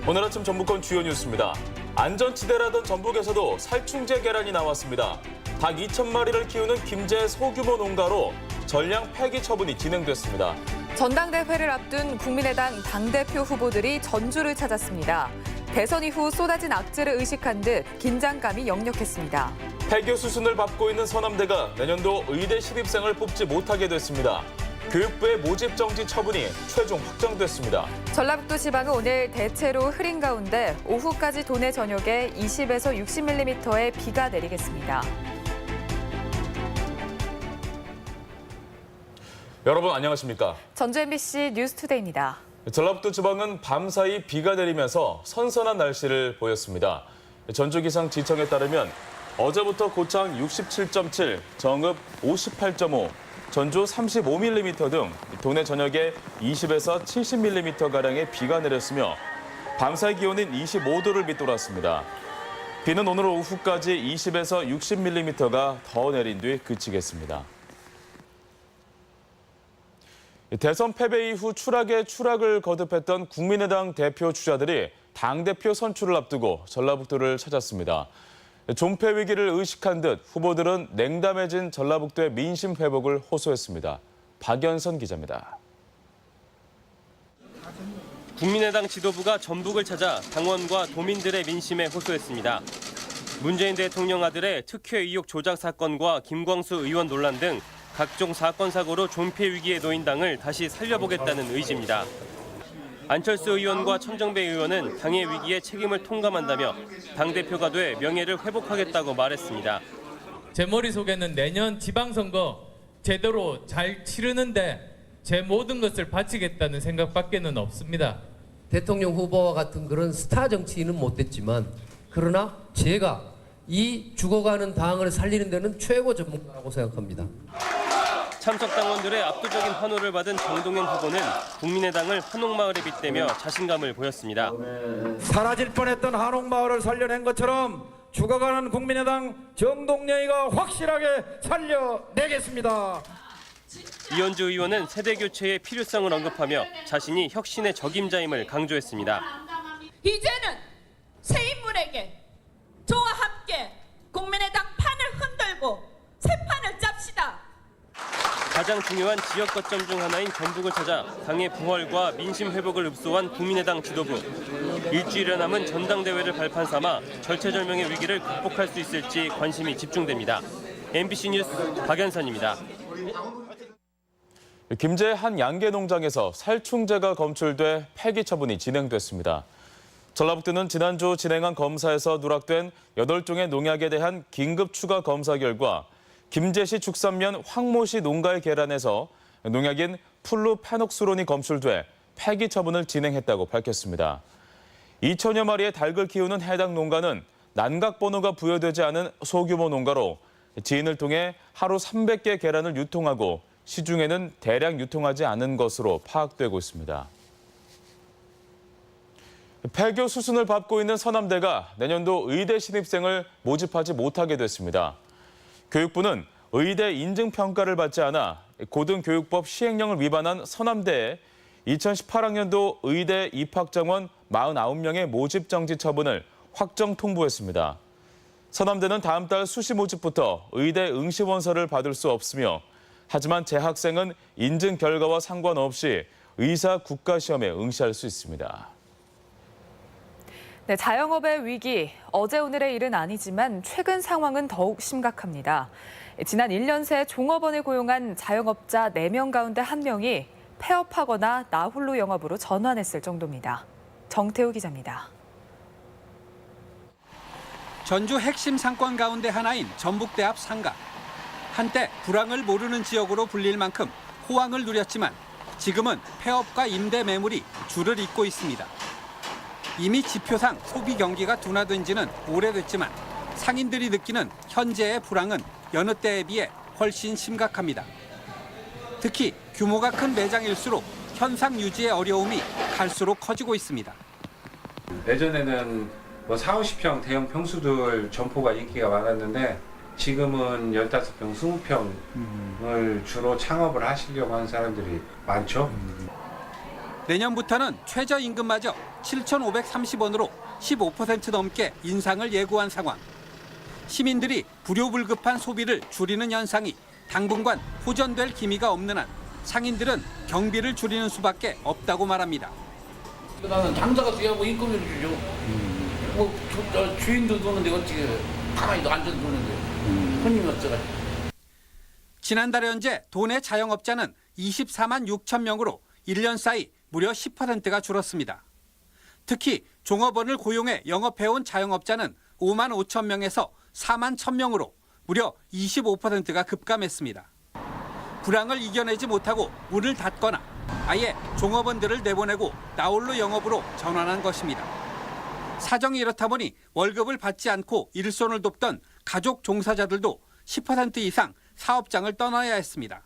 오늘 아침 전북권 주요 뉴스입니다. 안전지대라던 전북에서도 살충제 계란이 나왔습니다. 닭 2,000마리를 키우는 김제 소규모 농가로 전량 폐기 처분이 진행됐습니다. 전당대회를 앞둔 국민의당 당대표 후보들이 전주를 찾았습니다. 대선 이후 쏟아진 악재를 의식한 듯 긴장감이 역력했습니다. 폐교 수순을 밟고 있는 서남대가 내년도 의대 신입생을 뽑지 못하게 됐습니다. 교육부의 모집 정지 처분이 최종 확정됐습니다. 전라북도 지방은 오늘 대체로 흐린 가운데 오후까지 도내 전역에 20에서 60mm의 비가 내리겠습니다. 여러분 안녕하십니까? 전주 MBC 뉴스투데이입니다. 전라북도 지방은 밤사이 비가 내리면서 선선한 날씨를 보였습니다. 전주기상지청에 따르면 어제부터 고창 67.7, 정읍 58.5, 전주 35mm 등 도내 전역에 20에서 70mm가량의 비가 내렸으며 밤사이 기온인 25도를 밑돌았습니다. 비는 오늘 오후까지 20에서 60mm가 더 내린 뒤 그치겠습니다. 대선 패배 이후 추락에 추락을 거듭했던 국민의당 대표 주자들이 당대표 선출을 앞두고 전라북도를 찾았습니다. 존폐 위기를 의식한 듯 후보들은 냉담해진 전라북도의 민심 회복을 호소했습니다. 박연선 기자입니다. 국민의당 지도부가 전북을 찾아 당원과 도민들의 민심에 호소했습니다. 문재인 대통령 아들의 특혜 의혹 조작 사건과 김광수 의원 논란 등 각종 사건 사고로 존폐 위기에 놓인 당을 다시 살려보겠다는 의지입니다. 안철수 의원과 천정배 의원은 당의 위기에 책임을 통감한다며 당대표가 돼 명예를 회복하겠다고 말했습니다. 제 머릿속에는 내년 지방선거 제대로 잘 치르는데 제 모든 것을 바치겠다는 생각밖에는 없습니다. 대통령 후보와 같은 그런 스타 정치인은 못 됐지만 그러나 제가 이 죽어가는 당을 살리는 데는 최고 전문가라고 생각합니다. 참석 당원들의 압도적인 환호를 받은 정동영 후보는 국민의당을 한옥마을에 빗대며 자신감을 보였습니다. 사라질 뻔했던 한옥마을을 살려낸 것처럼 죽어가는 국민의당 정동영이가 확실하게 살려내겠습니다. 이현주 의원은 세대교체의 필요성을 언급하며 자신이 혁신의 적임자임을 강조했습니다. 이제는 새 인물에게 저와 함께 국민의당 판을 흔들고 새 판을 짭시다. 가장 중요한 지역 거점 중 하나인 전북을 찾아 당의 부활과 민심 회복을 읍소한 국민의당 지도부. 일주일여 남은 전당대회를 발판 삼아 절체절명의 위기를 극복할 수 있을지 관심이 집중됩니다. MBC 뉴스 박연선입니다. 김제 한 양계 농장에서 살충제가 검출돼 폐기 처분이 진행됐습니다. 전라북도는 지난주 진행한 검사에서 누락된 8종의 농약에 대한 긴급 추가 검사 결과 김제시 축산면 황모시 농가의 계란에서 농약인 플루페녹스론이 검출돼 폐기 처분을 진행했다고 밝혔습니다. 2천여 마리의 닭을 키우는 해당 농가는 난각번호가 부여되지 않은 소규모 농가로 지인을 통해 하루 300개 계란을 유통하고 시중에는 대량 유통하지 않은 것으로 파악되고 있습니다. 폐교 수순을 밟고 있는 서남대가 내년도 의대 신입생을 모집하지 못하게 됐습니다. 교육부는 의대 인증평가를 받지 않아 고등교육법 시행령을 위반한 서남대에 2018학년도 의대 입학정원 49명의 모집 정지 처분을 확정 통보했습니다. 서남대는 다음 달 수시 모집부터 의대 응시원서를 받을 수 없으며 하지만 재학생은 인증 결과와 상관없이 의사 국가시험에 응시할 수 있습니다. 네, 자영업의 위기, 어제 오늘의 일은 아니지만 최근 상황은 더욱 심각합니다. 지난 1년 새 종업원을 고용한 자영업자 4명 가운데 1명이 폐업하거나 나홀로 영업으로 전환했을 정도입니다. 정태우 기자입니다. 전주 핵심 상권 가운데 하나인 전북대 앞 상가. 한때 불황을 모르는 지역으로 불릴 만큼 호황을 누렸지만 지금은 폐업과 임대 매물이 줄을 잇고 있습니다. 이미 지표상 소비 경기가 둔화된 지는 오래됐지만 상인들이 느끼는 현재의 불황은 여느 때에 비해 훨씬 심각합니다. 특히 규모가 큰 매장일수록 현상 유지의 어려움이 갈수록 커지고 있습니다. 예전에는 4, 50평 대형 평수들 점포가 인기가 많았는데 지금은 15평, 20평을 주로 창업을 하시려고 하는 사람들이 많죠. 내년부터는 최저임금마저 7,530원으로 15% 넘게 인상을 예고한 상황. 시민들이 불효불급한 소비를 줄이는 현상이 당분간 호전될 기미가 없는 한 상인들은 경비를 줄이는 수밖에 없다고 말합니다. 나는 장사가 돼야고 인건비를 주죠. 뭐 주인도 도는데 어떻게 가만히 앉아서 도는데 손님이 없어가지고. 지난달 현재 도내 자영업자는 24만 6천 명으로 1년 사이 무려 10%가 줄었습니다. 특히 종업원을 고용해 영업해온 자영업자는 5만 5천 명에서 4만 1천 명으로 무려 25%가 급감했습니다. 불황을 이겨내지 못하고 문을 닫거나 아예 종업원들을 내보내고 나홀로 영업으로 전환한 것입니다. 사정이 이렇다 보니 월급을 받지 않고 일손을 돕던 가족 종사자들도 10% 이상 사업장을 떠나야 했습니다.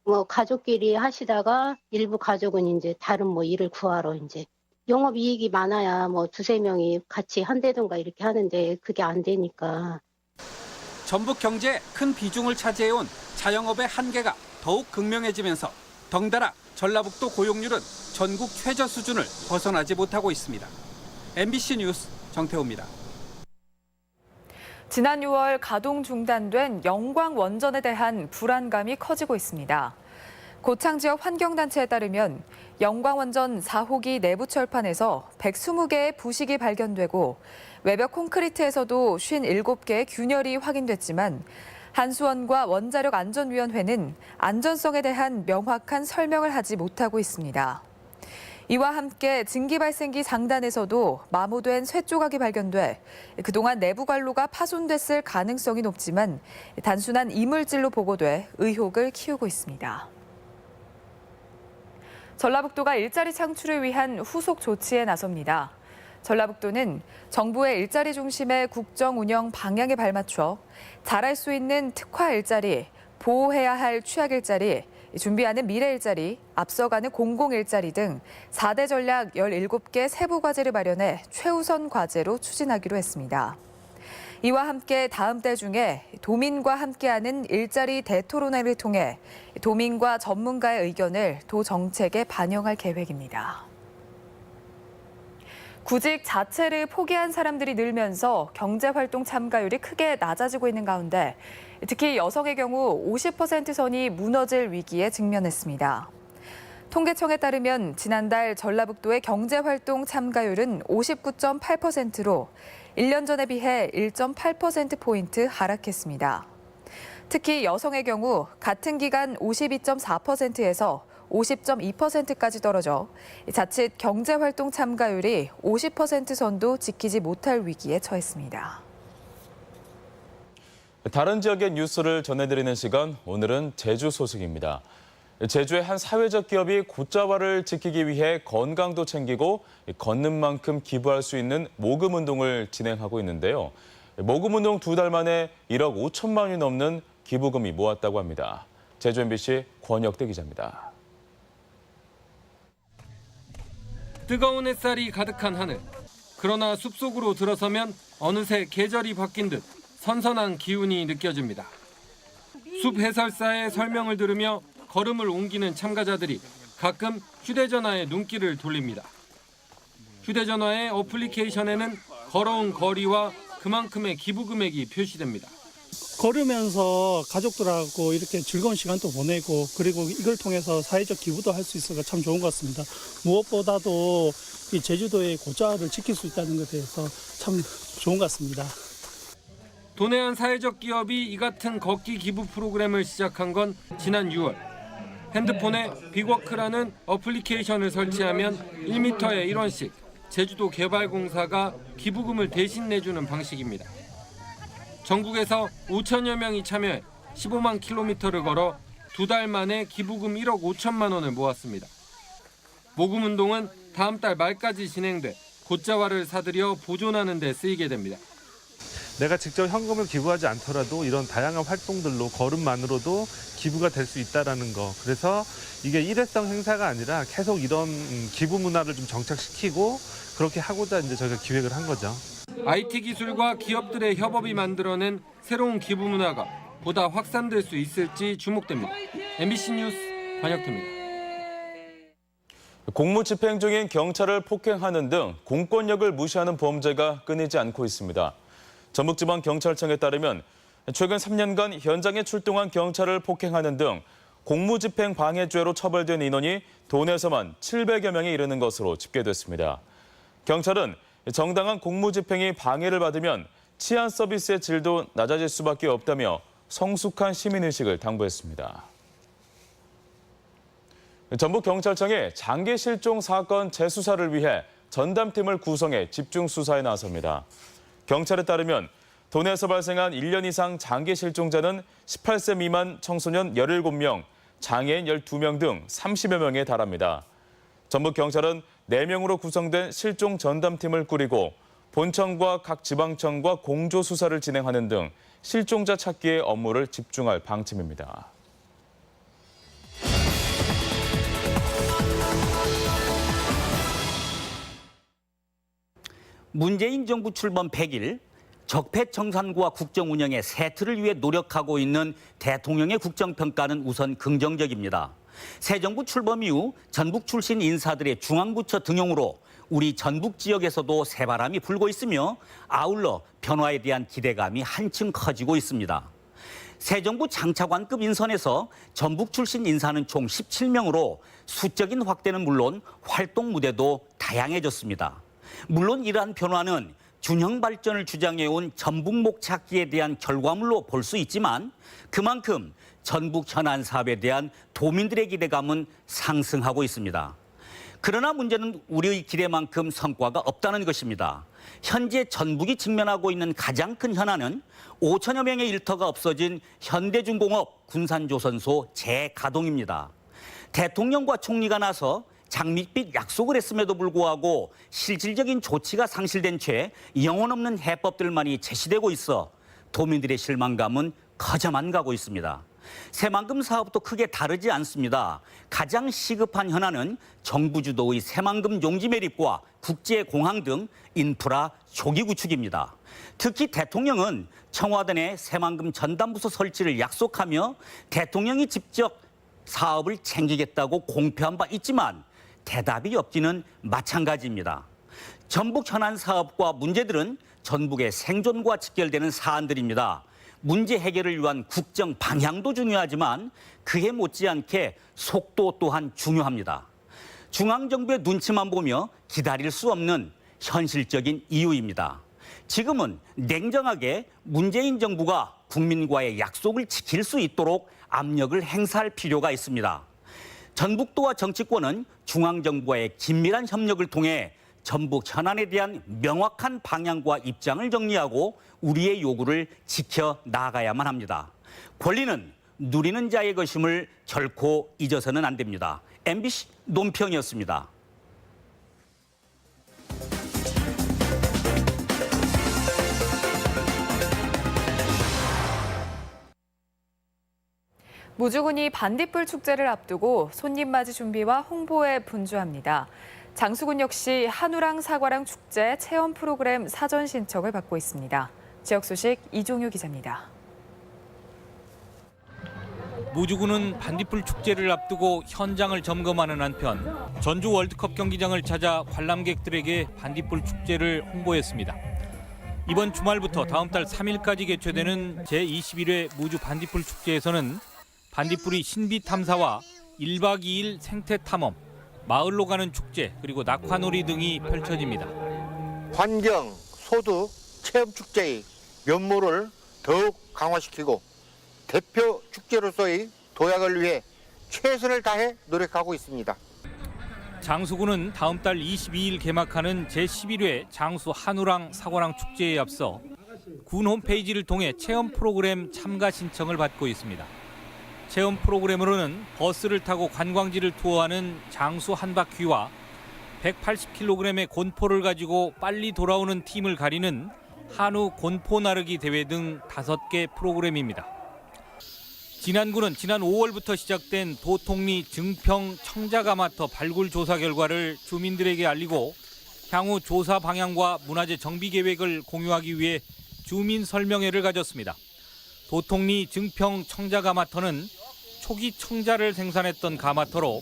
뭐 가족끼리 하시다가 일부 가족은 이제 다른 뭐 일을 구하러 이제 영업 이익이 많아야 뭐 두세 명이 같이 한다든가 이렇게 하는데 그게 안 되니까. 전북 경제에 큰 비중을 차지해온 자영업의 한계가 더욱 극명해지면서 덩달아 전라북도 고용률은 전국 최저 수준을 벗어나지 못하고 있습니다. MBC 뉴스 정태호입니다. 지난 6월 가동 중단된 영광 원전에 대한 불안감이 커지고 있습니다. 고창 지역 환경단체에 따르면 영광 원전 4호기 내부 철판에서 120개의 부식이 발견되고 외벽 콘크리트에서도 57개의 균열이 확인됐지만 한수원과 원자력안전위원회는 안전성에 대한 명확한 설명을 하지 못하고 있습니다. 이와 함께 증기발생기 상단에서도 마모된 쇠조각이 발견돼 그동안 내부 관로가 파손됐을 가능성이 높지만 단순한 이물질로 보고돼 의혹을 키우고 있습니다. 전라북도가 일자리 창출을 위한 후속 조치에 나섭니다. 전라북도는 정부의 일자리 중심의 국정 운영 방향에 발맞춰 잘할 수 있는 특화 일자리, 보호해야 할 취약 일자리, 준비하는 미래 일자리, 앞서가는 공공 일자리 등 4대 전략 17개 세부 과제를 마련해 최우선 과제로 추진하기로 했습니다. 이와 함께 다음 달 중에 도민과 함께하는 일자리 대토론회를 통해 도민과 전문가의 의견을 도 정책에 반영할 계획입니다. 구직 자체를 포기한 사람들이 늘면서 경제활동 참가율이 크게 낮아지고 있는 가운데 특히 여성의 경우 50% 선이 무너질 위기에 직면했습니다. 통계청에 따르면 지난달 전라북도의 경제활동 참가율은 59.8%로 1년 전에 비해 1.8%포인트 하락했습니다. 특히 여성의 경우 같은 기간 52.4%에서 50.2%까지 떨어져 자칫 경제활동 참가율이 50% 선도 지키지 못할 위기에 처했습니다. 다른 지역의 뉴스를 전해드리는 시간, 오늘은 제주 소식입니다. 제주의 한 사회적 기업이 고자와를 지키기 위해 건강도 챙기고 걷는 만큼 기부할 수 있는 모금 운동을 진행하고 있는데요. 모금 운동 2달 만에 1억 5천만 원이 넘는 기부금이 모았다고 합니다. 제주 MBC 권혁대 기자입니다. 뜨거운 햇살이 가득한 하늘. 그러나 숲속으로 들어서면 어느새 계절이 바뀐 듯 선선한 기운이 느껴집니다. 숲 해설사의 설명을 들으며 걸음을 옮기는 참가자들이 가끔 휴대전화에 눈길을 돌립니다. 휴대전화의 어플리케이션에는 걸어온 거리와 그만큼의 기부 금액이 표시됩니다. 걸으면서 가족들하고 이렇게 즐거운 시간도 보내고 그리고 이걸 통해서 사회적 기부도 할 수 있어서 참 좋은 것 같습니다. 무엇보다도 이 제주도의 고자를 지킬 수 있다는 것에 대해서 참 좋은 것 같습니다. 도내 한 사회적 기업이 이 같은 걷기 기부 프로그램을 시작한 건 지난 6월. 핸드폰에 빅워크라는 어플리케이션을 설치하면 1m에 1원씩 제주도 개발공사가 기부금을 대신 내주는 방식입니다. 전국에서 5천여 명이 참여해 15만 킬로미터를 걸어 2달 만에 기부금 1억 5천만 원을 모았습니다. 모금 운동은 다음 달 말까지 진행돼 고자와를 사들여 보존하는 데 쓰이게 됩니다. 내가 직접 현금을 기부하지 않더라도 이런 다양한 활동들로 걸음만으로도 기부가 될 수 있다는 거. 그래서 이게 일회성 행사가 아니라 계속 이런 기부 문화를 좀 정착시키고 그렇게 하고자 이제 저희가 기획을 한 거죠. IT 기술과 기업들의 협업이 만들어낸 새로운 기부 문화가 보다 확산될 수 있을지 주목됩니다. MBC 뉴스 권혁태입니다. 공무 집행 중인 경찰을 폭행하는 등 공권력을 무시하는 범죄가 끊이지 않고 있습니다. 전북지방경찰청에 따르면 최근 3년간 현장에 출동한 경찰을 폭행하는 등 공무집행 방해죄로 처벌된 인원이 도내에서만 700여 명에 이르는 것으로 집계됐습니다. 경찰은 정당한 공무집행이 방해를 받으면 치안 서비스의 질도 낮아질 수밖에 없다며 성숙한 시민의식을 당부했습니다. 전북경찰청이 장기 실종 사건 재수사를 위해 전담팀을 구성해 집중 수사에 나섭니다. 경찰에 따르면 도내에서 발생한 1년 이상 장기 실종자는 18세 미만 청소년 17명, 장애인 12명 등 30여 명에 달합니다. 전북경찰은 4명으로 구성된 실종 전담팀을 꾸리고 본청과 각 지방청과 공조 수사를 진행하는 등 실종자 찾기에 업무를 집중할 방침입니다. 문재인 정부 출범 100일, 적폐청산과 국정 운영의 새 틀을 위해 노력하고 있는 대통령의 국정평가는 우선 긍정적입니다. 새 정부 출범 이후 전북 출신 인사들의 중앙부처 등용으로 우리 전북 지역에서도 새바람이 불고 있으며 아울러 변화에 대한 기대감이 한층 커지고 있습니다. 새 정부 장차관급 인선에서 전북 출신 인사는 총 17명으로 수적인 확대는 물론 활동 무대도 다양해졌습니다. 물론 이러한 변화는 균형 발전을 주장해온 전북목 찾기에 대한 결과물로 볼 수 있지만 그만큼 전북 현안 사업에 대한 도민들의 기대감은 상승하고 있습니다. 그러나 문제는 우리의 기대만큼 성과가 없다는 것입니다. 현재 전북이 직면하고 있는 가장 큰 현안은 5천여 명의 일터가 없어진 현대중공업 군산조선소 재가동입니다. 대통령과 총리가 나서 장밋빛 약속을 했음에도 불구하고 실질적인 조치가 상실된 채 영혼 없는 해법들만이 제시되고 있어 도민들의 실망감은 커져만 가고 있습니다. 새만금 사업도 크게 다르지 않습니다. 가장 시급한 현안은 정부 주도의 새만금 용지 매립과 국제공항 등 인프라 조기 구축입니다. 특히 대통령은 청와대 내 새만금 전담부서 설치를 약속하며 대통령이 직접 사업을 챙기겠다고 공표한 바 있지만 대답이 없기는 마찬가지입니다. 전북 현안 사업과 문제들은 전북의 생존과 직결되는 사안들입니다. 문제 해결을 위한 국정 방향도 중요하지만 그에 못지않게 속도 또한 중요합니다. 중앙정부의 눈치만 보며 기다릴 수 없는 현실적인 이유입니다. 지금은 냉정하게 문재인 정부가 국민과의 약속을 지킬 수 있도록 압력을 행사할 필요가 있습니다. 전북도와 정치권은 중앙정부와의 긴밀한 협력을 통해 전북 현안에 대한 명확한 방향과 입장을 정리하고 우리의 요구를 지켜 나가야만 합니다. 권리는 누리는 자의 것임을 결코 잊어서는 안 됩니다. MBC 논평이었습니다. 무주군이 반딧불 축제를 앞두고 손님 맞이 준비와 홍보에 분주합니다. 장수군 역시 한우랑 사과랑 축제 체험 프로그램 사전 신청을 받고 있습니다. 지역 소식 이종유 기자입니다. 무주군은 반딧불 축제를 앞두고 현장을 점검하는 한편 전주 월드컵 경기장을 찾아 관람객들에게 반딧불 축제를 홍보했습니다. 이번 주말부터 다음 달 3일까지 개최되는 제21회 무주 반딧불 축제에서는 반딧불이 신비 탐사와 1박 2일 생태 탐험, 마을로 가는 축제, 그리고 낙화놀이 등이 펼쳐집니다. 환경, 소득, 체험 축제의 면모를 더욱 강화시키고 대표 축제로서의 도약을 위해 최선을 다해 노력하고 있습니다. 장수군은 다음 달 22일 개막하는 제11회 장수 한우랑 사과랑 축제에 앞서 군 홈페이지를 통해 체험 프로그램 참가 신청을 받고 있습니다. 체험 프로그램으로는 버스를 타고 관광지를 투어하는 장수 한 바퀴와 180kg의 곤포를 가지고 빨리 돌아오는 팀을 가리는 한우 곤포 나르기 대회 등 5개 프로그램입니다. 진안군은 지난 5월부터 시작된 도통리 증평 청자가마터 발굴 조사 결과를 주민들에게 알리고 향후 조사 방향과 문화재 정비 계획을 공유하기 위해 주민 설명회를 가졌습니다. 도통리 증평 청자가마터는 초기 청자를 생산했던 가마터로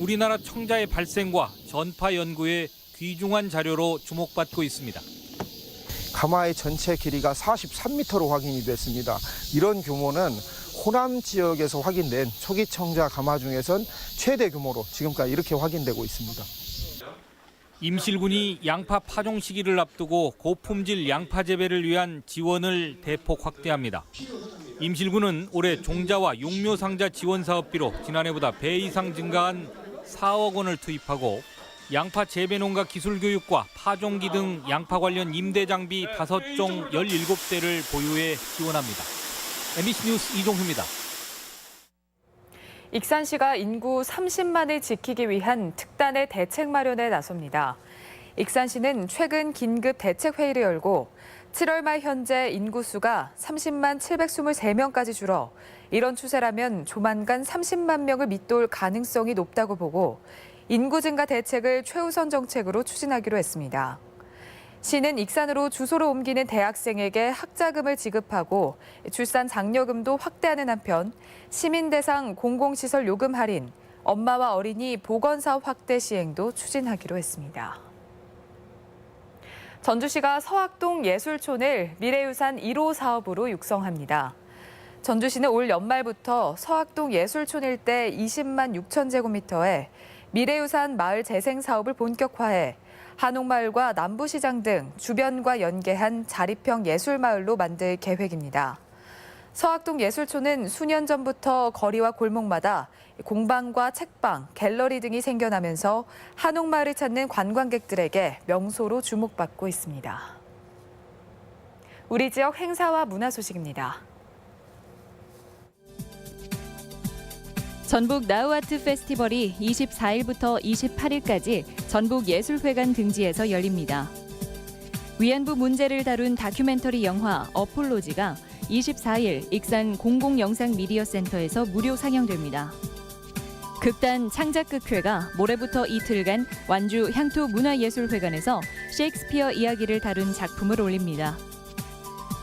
우리나라 청자의 발생과 전파 연구의 귀중한 자료로 주목받고 있습니다. 가마의 전체 길이가 43m로 확인이 됐습니다. 이런 규모는 호남 지역에서 확인된 초기 청자 가마 중에선 최대 규모로 지금까지 이렇게 확인되고 있습니다. 임실군이 양파 파종 시기를 앞두고 고품질 양파 재배를 위한 지원을 대폭 확대합니다. 임실군은 올해 종자와 용묘 상자 지원 사업비로 지난해보다 배 이상 증가한 4억 원을 투입하고 양파 재배 농가 기술 교육과 파종기 등 양파 관련 임대 장비 5종 17대를 보유해 지원합니다. MBC 뉴스 이종후입니다. 익산시가 인구 30만을 지키기 위한 특단의 대책 마련에 나섭니다. 익산시는 최근 긴급 대책회의를 열고 7월 말 현재 인구수가 30만 723명까지 줄어 이런 추세라면 조만간 30만 명을 밑돌 가능성이 높다고 보고 인구 증가 대책을 최우선 정책으로 추진하기로 했습니다. 시는 익산으로 주소를 옮기는 대학생에게 학자금을 지급하고 출산 장려금도 확대하는 한편 시민 대상 공공시설 요금 할인, 엄마와 어린이 보건사업 확대 시행도 추진하기로 했습니다. 전주시가 서학동 예술촌을 미래유산 1호 사업으로 육성합니다. 전주시는 올 연말부터 서학동 예술촌 일대 20만 6천 제곱미터에 미래유산 마을 재생 사업을 본격화해 한옥마을과 남부시장 등 주변과 연계한 자립형 예술마을로 만들 계획입니다. 서학동 예술촌은 수년 전부터 거리와 골목마다 공방과 책방, 갤러리 등이 생겨나면서 한옥마을을 찾는 관광객들에게 명소로 주목받고 있습니다. 우리 지역 행사와 문화 소식입니다. 전북 나우아트 페스티벌이 24일부터 28일까지 전북예술회관 등지에서 열립니다. 위안부 문제를 다룬 다큐멘터리 영화 어폴로지가 24일 익산 공공영상미디어센터에서 무료 상영됩니다. 극단 창작극회가 모레부터 이틀간 완주 향토문화예술회관에서 셰익스피어 이야기를 다룬 작품을 올립니다.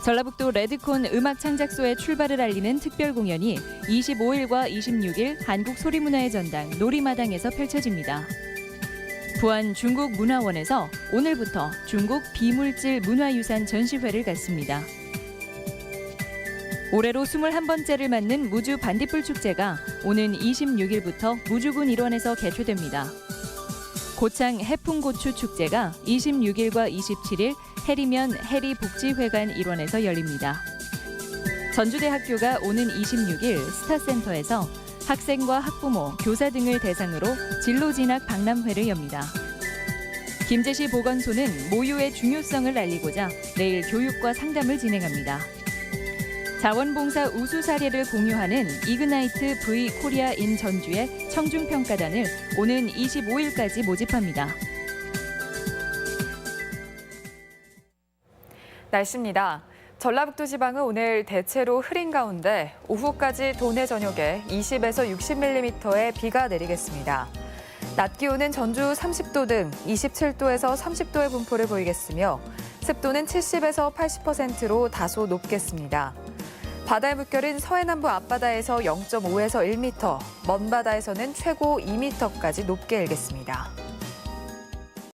전라북도 레드콘 음악창작소의 출발을 알리는 특별 공연이 25일과 26일 한국소리문화의 전당 놀이마당에서 펼쳐집니다. 부안 중국문화원에서 오늘부터 중국 비물질 문화유산 전시회를 갖습니다. 올해로 21번째를 맞는 무주 반딧불 축제가 오는 26일부터 무주군 일원에서 개최됩니다. 고창 해풍고추 축제가 26일과 27일 해리면 해리복지회관 일원에서 열립니다. 전주대학교가 오는 26일 스타센터에서 학생과 학부모, 교사 등을 대상으로 진로진학 박람회를 엽니다. 김제시 보건소는 모유의 중요성을 알리고자 내일 교육과 상담을 진행합니다. 자원봉사 우수 사례를 공유하는 이그나이트 V 코리아 인 전주의 청중평가단을 오는 25일까지 모집합니다. 날씨입니다. 전라북도 지방은 오늘 대체로 흐린 가운데 오후까지 도내 전역에 20에서 60mm의 비가 내리겠습니다. 낮 기온은 전주 30도 등 27도에서 30도의 분포를 보이겠으며 습도는 70에서 80%로 다소 높겠습니다. 바다의 물결은 서해남부 앞바다에서 0.5에서 1m, 먼바다에서는 최고 2m까지 높게 일겠습니다.